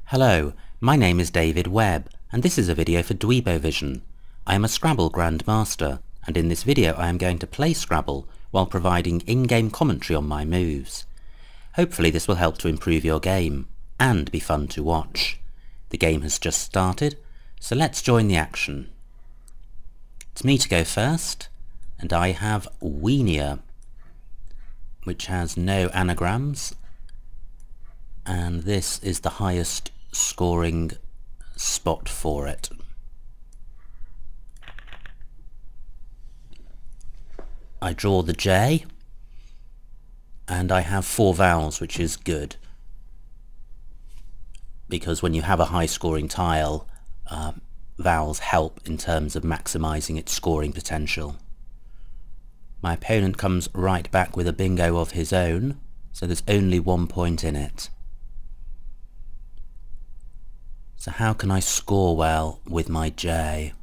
Hello, my name is David Webb, and this is a video for Dweebovision. I am a Scrabble grandmaster, and in this video I am going to play Scrabble while providing in-game commentary on my moves. Hopefully this will help to improve your game, and be fun to watch. The game has just started, so let's join the action. It's me to go first, and I have Weenia, which has no anagrams, and this is the highest scoring spot for it. I draw the J, and I have 4 vowels, which is good, because when you have a high scoring tile, vowels help in terms of maximising its scoring potential. My opponent comes right back with a bingo of his own, so there's only 1 point in it. So how can I score well with my J?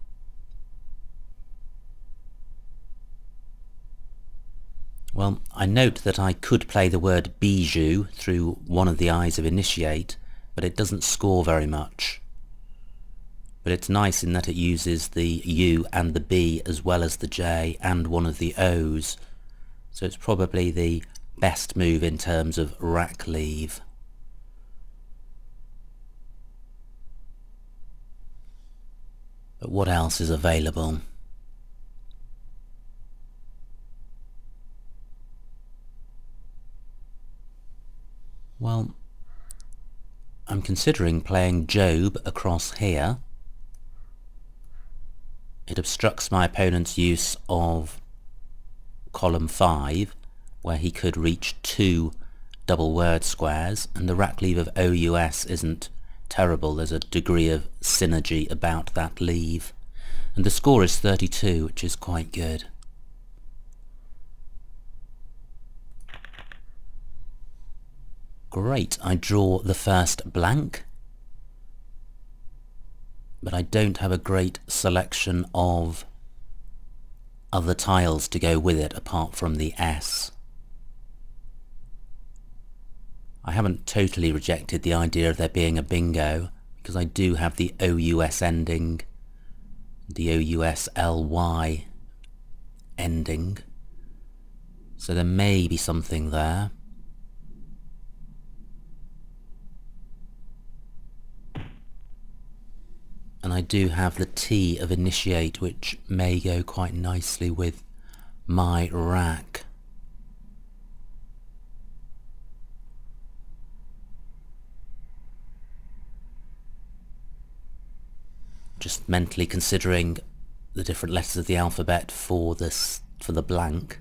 Well, I note that I could play the word bijou through one of the I's of initiate, but it doesn't score very much. But it's nice in that it uses the U and the B as well as the J and one of the O's, so it's probably the best move in terms of rack leave. But what else is available? Well, I'm considering playing Job across here. It obstructs my opponent's use of column 5, where he could reach 2 double word squares, and the rack leave of OUS isn't terrible. There's a degree of synergy about that leave, and the score is 32, which is quite good. Great, I draw the first blank, but I don't have a great selection of other tiles to go with it apart from the S. I haven't totally rejected the idea of there being a bingo, because I do have the OUS ending, the OUSLY ending, so there may be something there. And I do have the T of initiate, which may go quite nicely with my rack. Just mentally considering the different letters of the alphabet for the blank.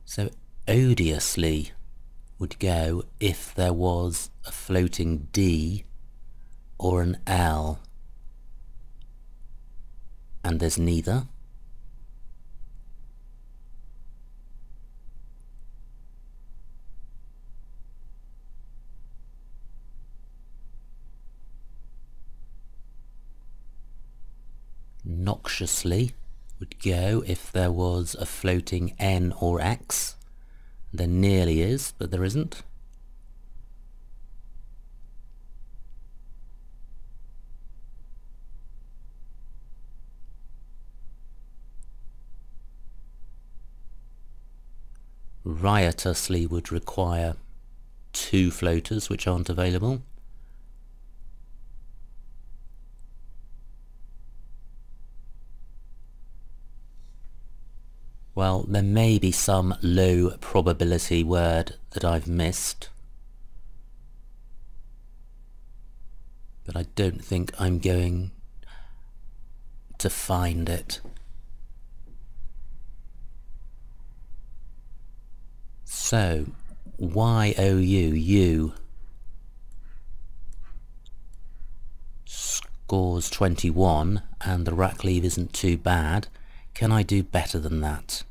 So odiously would go if there was a floating D or an L, and there's neither. Noxiously would go if there was a floating N or X. There nearly is, but there isn't. Riotously would require 2 floaters, which aren't available. Well, there may be some low probability word that I've missed, but I don't think I'm going to find it. So, YOU scores 21, and the rack leave isn't too bad. Can I do better than that?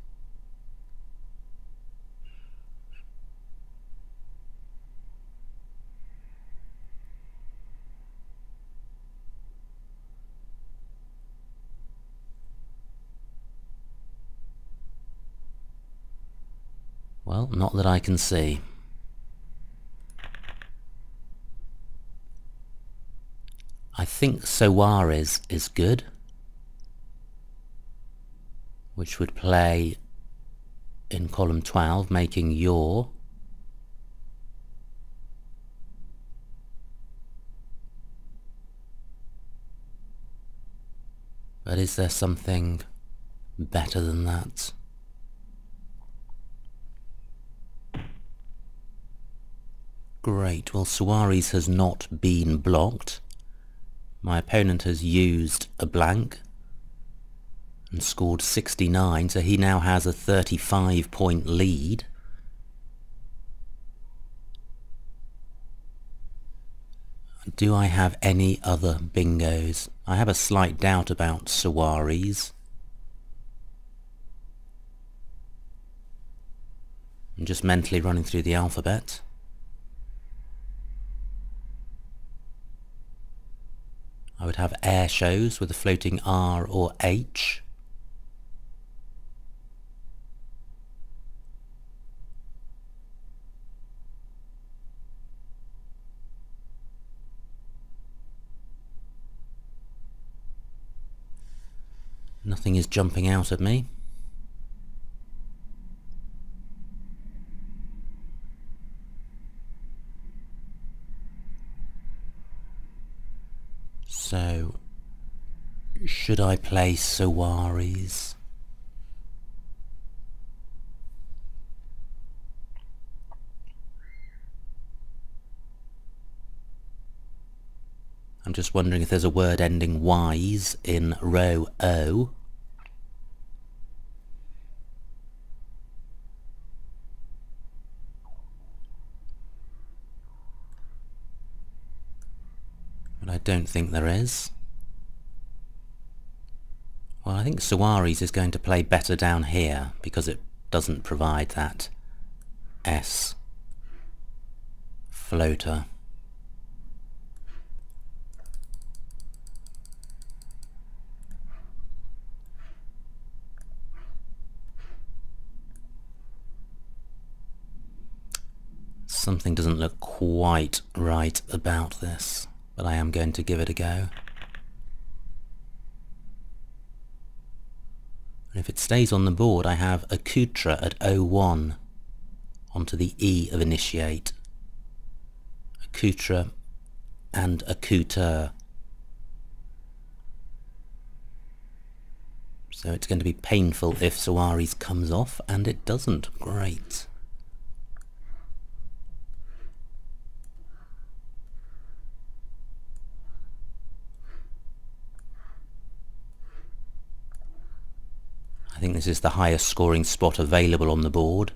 Well, not that I can see. I think Soares is good, which would play in column 12, making yaw. But is there something better than that? Great, well Soares has not been blocked. My opponent has used a blank and scored 69, so he now has a 35-point lead. Do I have any other bingos? I have a slight doubt about Soares. I'm just mentally running through the alphabet. I would have air shows with a floating R or H. Nothing is jumping out at me. So, should I play Soares? I'm just wondering if there's a word ending wise in row O. But I don't think there is. Well, I think Soares is going to play better down here because it doesn't provide that S floater. Something doesn't look quite right about this, but I am going to give it a go. And if it stays on the board, I have a Kutra at 01 onto the E of initiate. A Kutra and a Kuter. So it's going to be painful if Soares comes off, and it doesn't. Great. I think this is the highest scoring spot available on the board.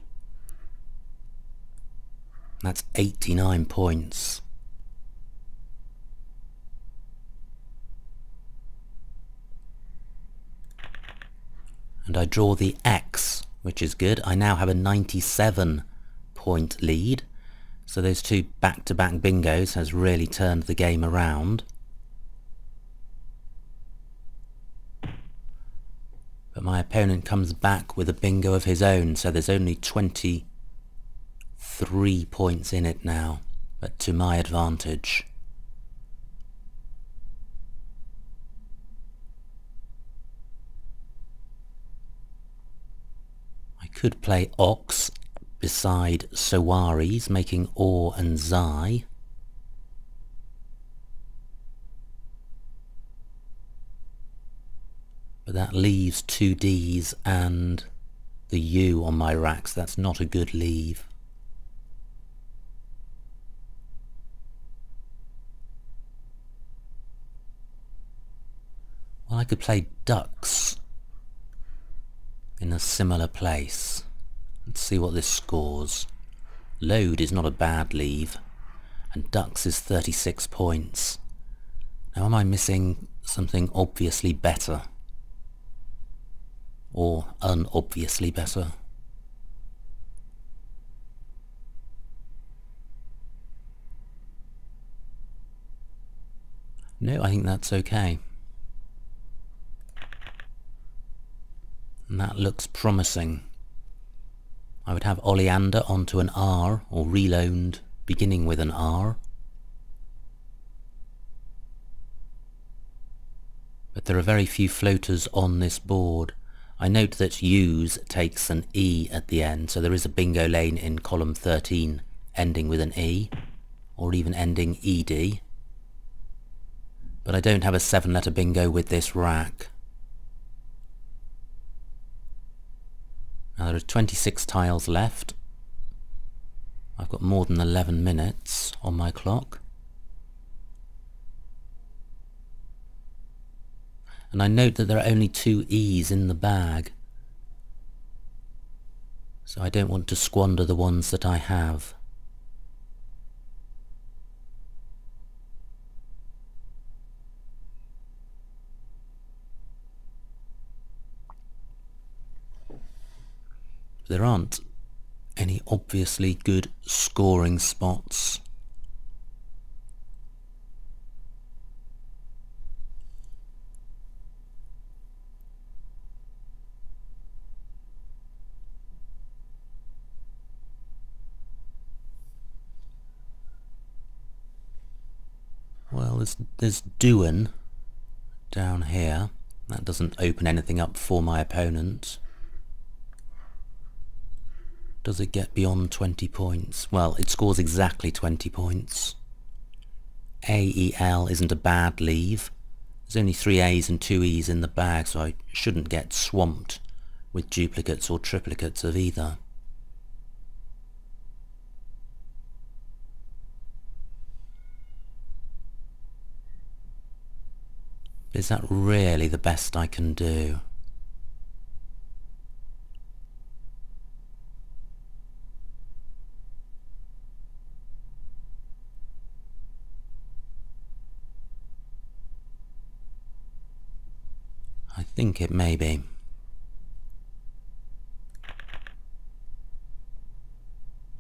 That's 89 points. And I draw the X, which is good. I now have a 97-point lead. So those two back-to-back bingos has really turned the game around. But my opponent comes back with a bingo of his own, so there's only 23 points in it now, but to my advantage. I could play Ox beside Soares, making Or and Xi. But that leaves two Ds and the U on my racks. That's not a good leave. Well, I could play Ducks in a similar place. Let's see what this scores. Load is not a bad leave, and Ducks is 36 points. Now am I missing something obviously better? Or unobviously better? No, I think that's okay. And that looks promising. I would have Oleander onto an R, or reloaned beginning with an R. There are very few floaters on this board. I note that use takes an E at the end, so there is a bingo lane in column 13 ending with an E, or even ending ED. But I don't have a 7-letter bingo with this rack. Now there are 26 tiles left. I've got more than 11 minutes on my clock. And I note that there are only 2 E's in the bag. So I don't want to squander the ones that I have. There aren't any obviously good scoring spots. Well, there's Duan down here. That doesn't open anything up for my opponent. Does it get beyond 20 points? Well, it scores exactly 20 points. AEL isn't a bad leave. There's only 3 A's and 2 E's in the bag, so I shouldn't get swamped with duplicates or triplicates of either. Is that really the best I can do? I think it may be.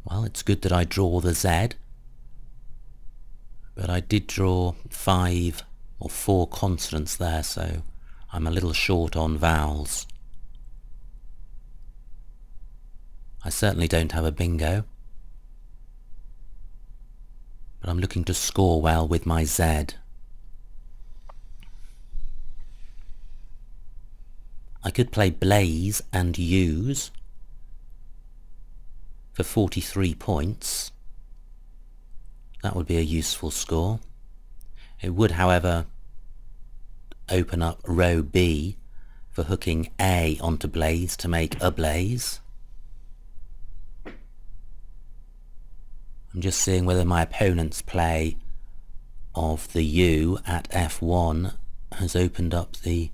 Well, it's good that I draw the Z, but I did draw 5 or 4 consonants there, so I'm a little short on vowels. I certainly don't have a bingo, but I'm looking to score well with my Z. I could play Blaze and Use for 43 points. That would be a useful score. It would, however, open up row B for hooking A onto Blaze to make a Blaze. I'm just seeing whether my opponent's play of the U at F1 has opened up the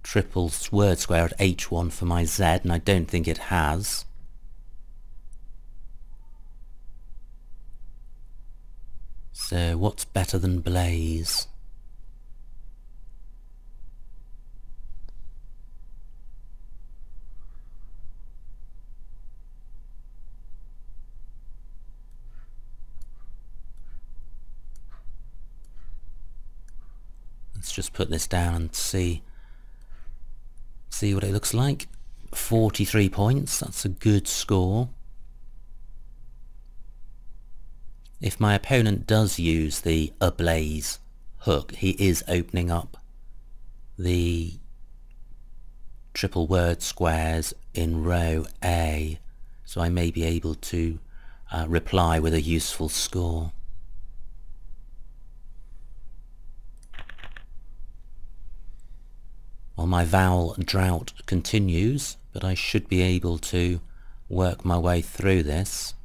triple word square at H1 for my Z, and I don't think it has. So what's better than Blaze? Let's just put this down and see what it looks like. 43 points, that's a good score. If my opponent does use the ablaze hook, he is opening up the triple word squares in row A, so I may be able to reply with a useful score. Well, my vowel drought continues, but I should be able to work my way through this.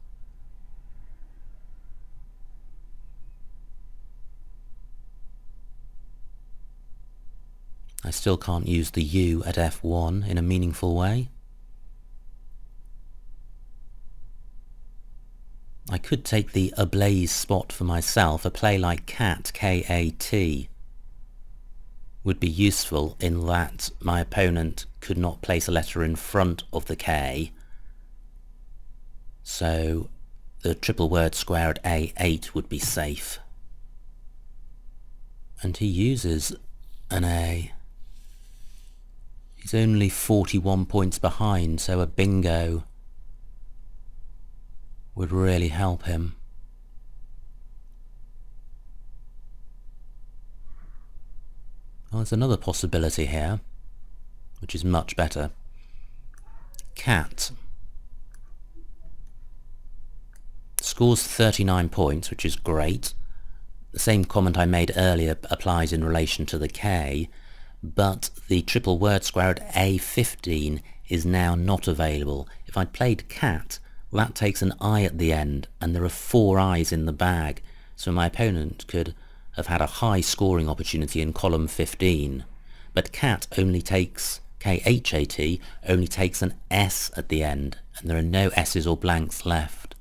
I still can't use the U at F1 in a meaningful way. I could take the ablaze spot for myself. A play like Cat, K-A-T, would be useful in that my opponent could not place a letter in front of the K, so the triple word square at A8 would be safe. And he uses an A. He's only 41 points behind, so a bingo would really help him. Well, there's another possibility here, which is much better. Cat. Scores 39 points, which is great. The same comment I made earlier applies in relation to the K, but the triple word square at A15 is now not available. If I'd played cat, well, that takes an I at the end, and there are 4 I's in the bag, so my opponent could have had a high scoring opportunity in column 15. But cat only takes, K-H-A-T, only takes an S at the end, and there are no S's or blanks left.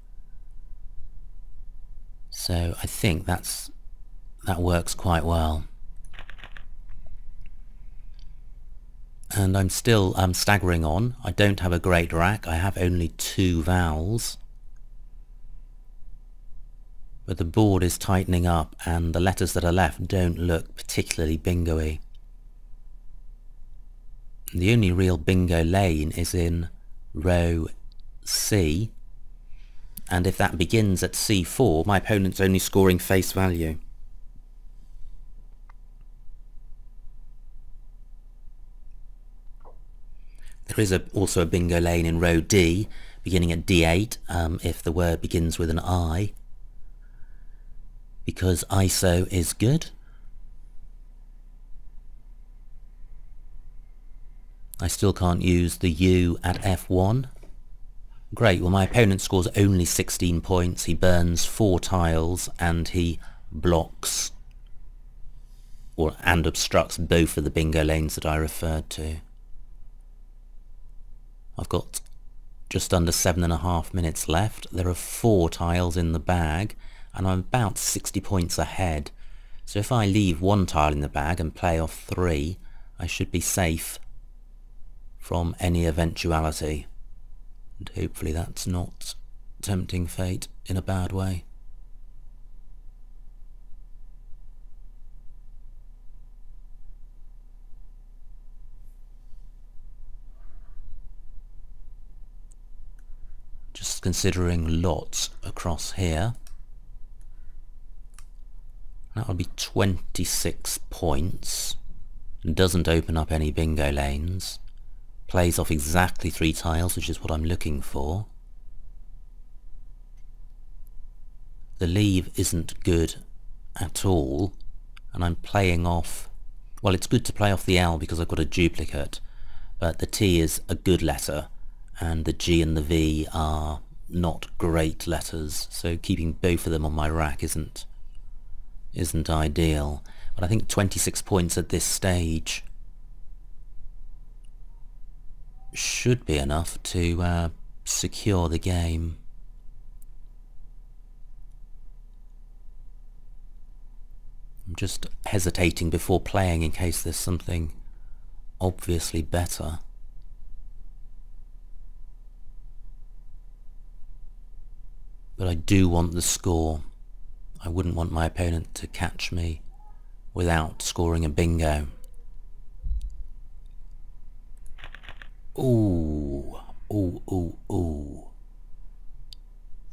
So I think that works quite well. And I'm still staggering on. I don't have a great rack. I have only 2 vowels. But the board is tightening up and the letters that are left don't look particularly bingo-y. The only real bingo lane is in row C, and if that begins at C4, my opponent's only scoring face value. There is also a bingo lane in row D, beginning at D8, if the word begins with an I, because ISO is good. I still can't use the U at F1. Great, well my opponent scores only 16 points, he burns 4 tiles and he blocks and obstructs both of the bingo lanes that I referred to. I've got just under 7.5 minutes left. There are 4 tiles in the bag and I'm about 60 points ahead. So if I leave 1 tile in the bag and play off 3, I should be safe from any eventuality. And hopefully that's not tempting fate in a bad way. Just considering lots across here. That would be 26 points. Doesn't open up any bingo lanes. Plays off exactly 3 tiles, which is what I'm looking for. The leave isn't good at all, and I'm playing off... Well, it's good to play off the L because I've got a duplicate, but the T is a good letter, and the G and the V are not great letters, so keeping both of them on my rack isn't ideal. But I think 26 points at this stage should be enough to secure the game. I'm just hesitating before playing in case there's something obviously better. But I do want the score. I wouldn't want my opponent to catch me without scoring a bingo. Ooh, ooh, ooh, ooh.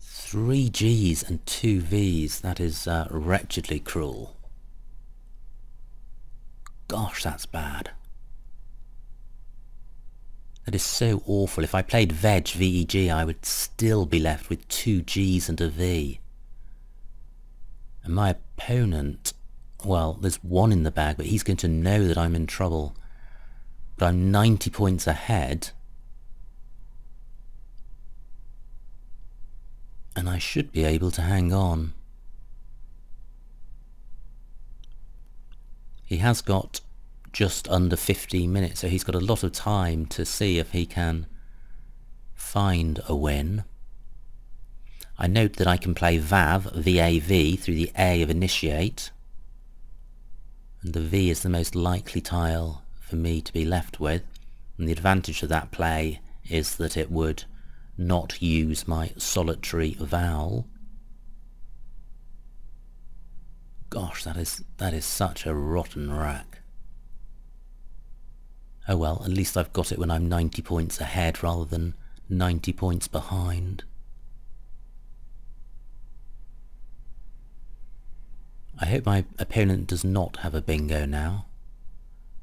3 G's and 2 V's, that is wretchedly cruel. Gosh, that's bad. That is so awful. If I played veg, V-E-G, I would still be left with 2 G's and a V. And my opponent, well, there's 1 in the bag, but he's going to know that I'm in trouble. But I'm 90 points ahead. And I should be able to hang on. He has got just under 15 minutes, so he's got a lot of time to see if he can find a win. I note that I can play VAV, V-A-V, through the A of initiate. And the V is the most likely tile for me to be left with, and the advantage of that play is that it would not use my solitary vowel. Gosh, that is such a rotten rack. Oh well, at least I've got it when I'm 90 points ahead rather than 90 points behind. I hope my opponent does not have a bingo now.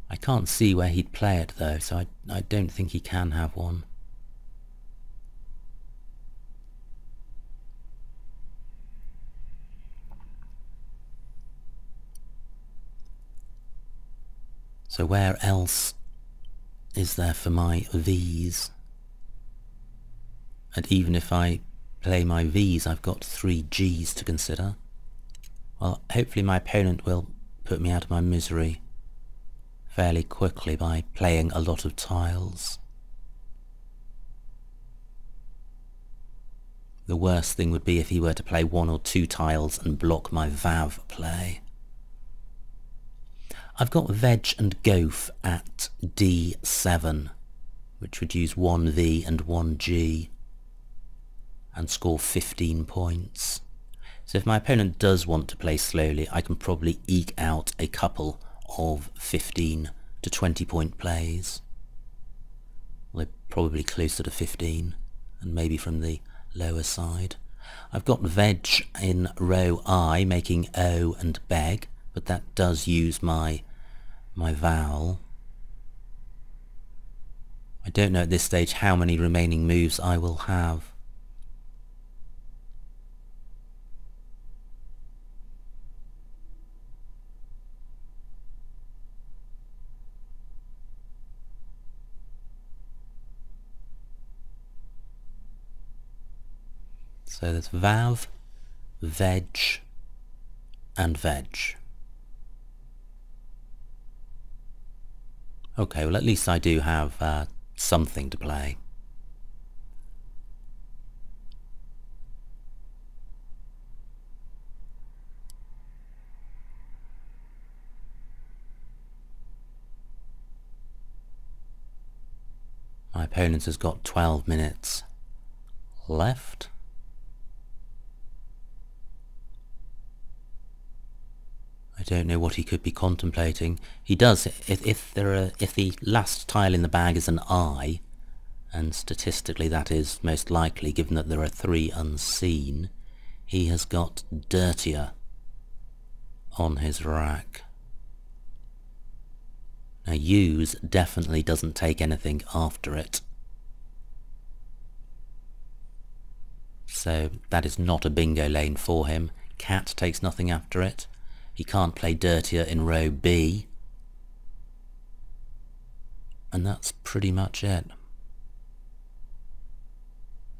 I can't see where he'd play it though, so I don't think he can have one. So where else is there for my V's? And even if I play my V's, I've got 3 G's to consider. Well, hopefully my opponent will put me out of my misery fairly quickly by playing a lot of tiles. The worst thing would be if he were to play 1 or 2 tiles and block my Vav play. I've got Veg and Goaf at D7, which would use 1 V and 1 G and score 15 points. So if my opponent does want to play slowly, I can probably eke out a couple of 15 to 20 point plays. Well, they're probably closer to 15 and maybe from the lower side. I've got Veg in row I making O and Beg, but that does use my vowel. I don't know at this stage how many remaining moves I will have. So there's Vav, Veg and Veg. Okay, well at least I do have something to play. My opponent has got 12 minutes left. I don't know what he could be contemplating. He does, if the last tile in the bag is an I, and statistically that is most likely given that there are 3 unseen, he has got dirtier on his rack. Now use definitely doesn't take anything after it. So that is not a bingo lane for him. Cat takes nothing after it. He can't play dirtier in row B. And that's pretty much it.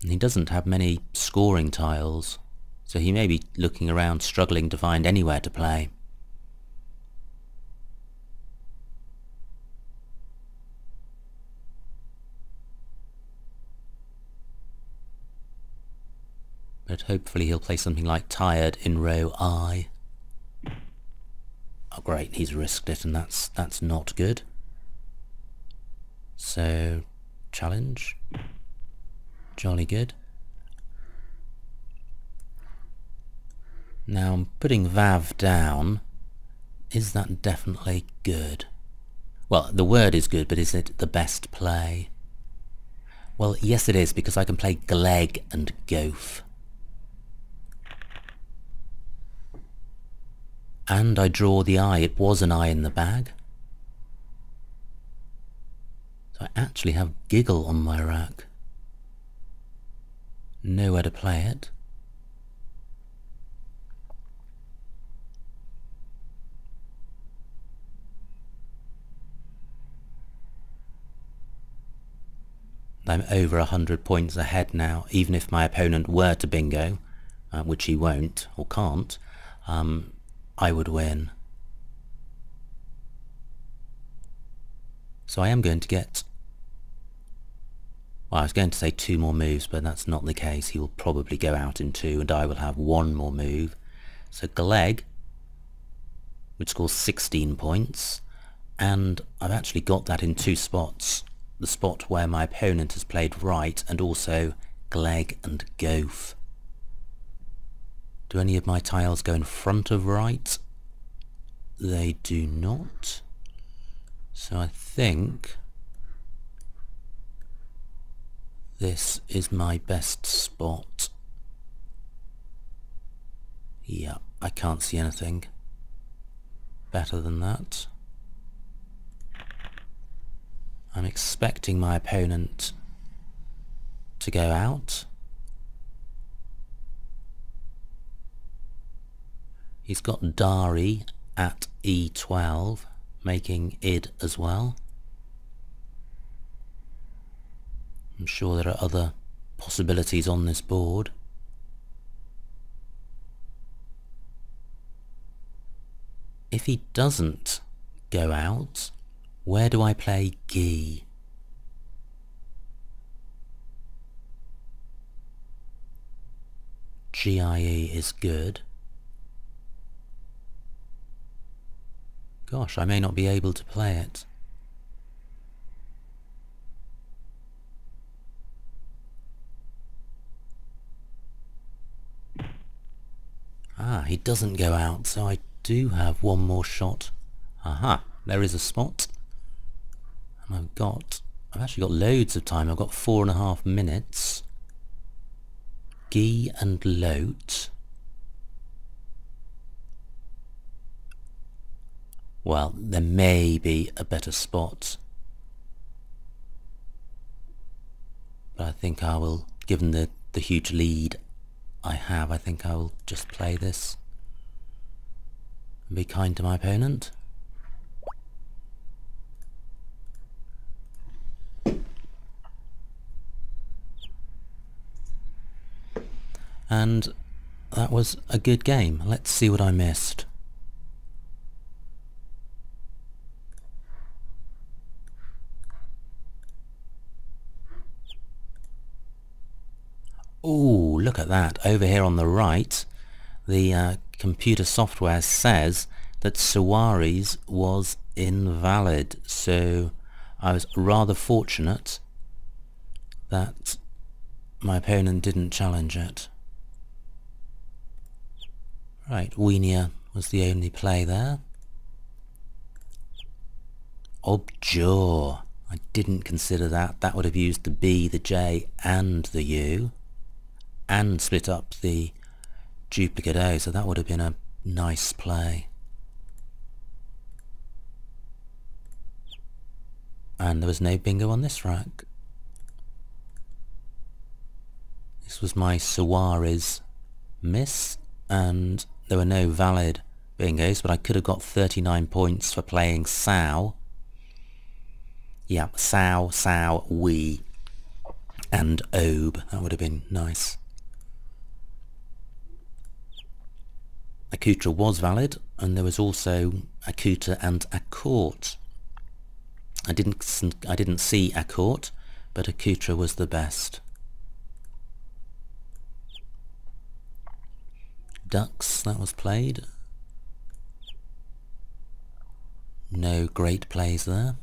And he doesn't have many scoring tiles, so he may be looking around struggling to find anywhere to play. But hopefully he'll play something like tired in row I. Oh great, he's risked it and that's not good. So, challenge. Jolly good. Now I'm putting Vav down. Is that definitely good? Well, the word is good, but is it the best play? Well, yes it is, because I can play Gleg and Goaf. And I draw the eye. It was an eye in the bag. So I actually have Giggle on my rack. Nowhere to play it. I'm over 100 points ahead now, even if my opponent were to bingo, which he won't or can't. I would win. So I am going to get, well, I was going to say 2 more moves, but that's not the case. He will probably go out in 2 and I will have 1 more move. So Gleg, which scores 16 points, and I've actually got that in 2 spots. The spot where my opponent has played right, and also Gleg and Goaf. Do any of my tiles go in front of right? They do not. So I think this is my best spot. Yeah, I can't see anything better than that. I'm expecting my opponent to go out. He's got Dari at e12, making id as well. I'm sure there are other possibilities on this board. If he doesn't go out, where do I play Gi? GIE is good. Gosh, I may not be able to play it. Ah, he doesn't go out, so I do have one more shot. Aha, there is a spot. And I've actually got loads of time. I've got 4.5 minutes. Gi and Lot. Well, there may be a better spot. But I think I will, given the huge lead I have, I think I will just play this and be kind to my opponent. And that was a good game. Let's see what I missed. Ooh, look at that. Over here on the right, the computer software says that Suarez was invalid. So I was rather fortunate that my opponent didn't challenge it. Right, Weenia was the only play there. Objaw. I didn't consider that. That would have used the B, the J and the U and split up the duplicate O, so that would have been a nice play. And there was no bingo on this rack. This was my Suarez miss, and there were no valid bingos, but I could have got 39 points for playing Sow. Yeah, Sow, Sow, Wee, and Obe. That would have been nice. Akutra was valid, and there was also Akuta and Akort. I didn't see Akort, but Akutra was the best. Ducks, that was played. No great plays there.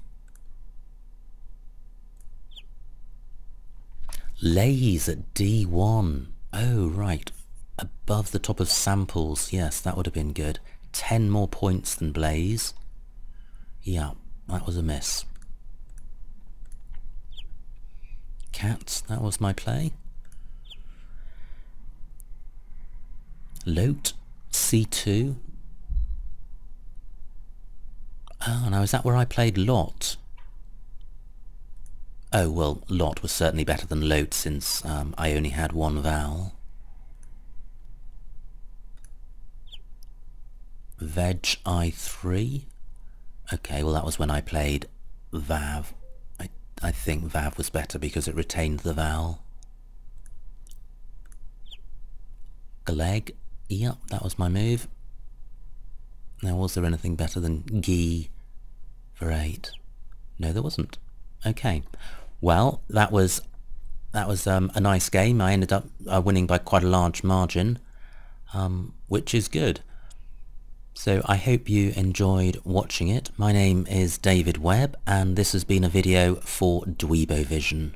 Lays at D1. Oh, right. Above the top of samples. Yes, that would have been good. 10 more points than Blaze. Yeah, that was a miss. Cats, that was my play. Lot, C2. Oh, now is that where I played Lot? Oh, well, Lot was certainly better than Lot since I only had one vowel. Veg I3. Okay, well that was when I played Vav. I think Vav was better because it retained the vowel. Gleg. Yep, that was my move. Now, was there anything better than Gi for 8? No, there wasn't. Okay. Well, that was a nice game. I ended up winning by quite a large margin, which is good. So I hope you enjoyed watching it. My name is David Webb, and this has been a video for Dweebovision.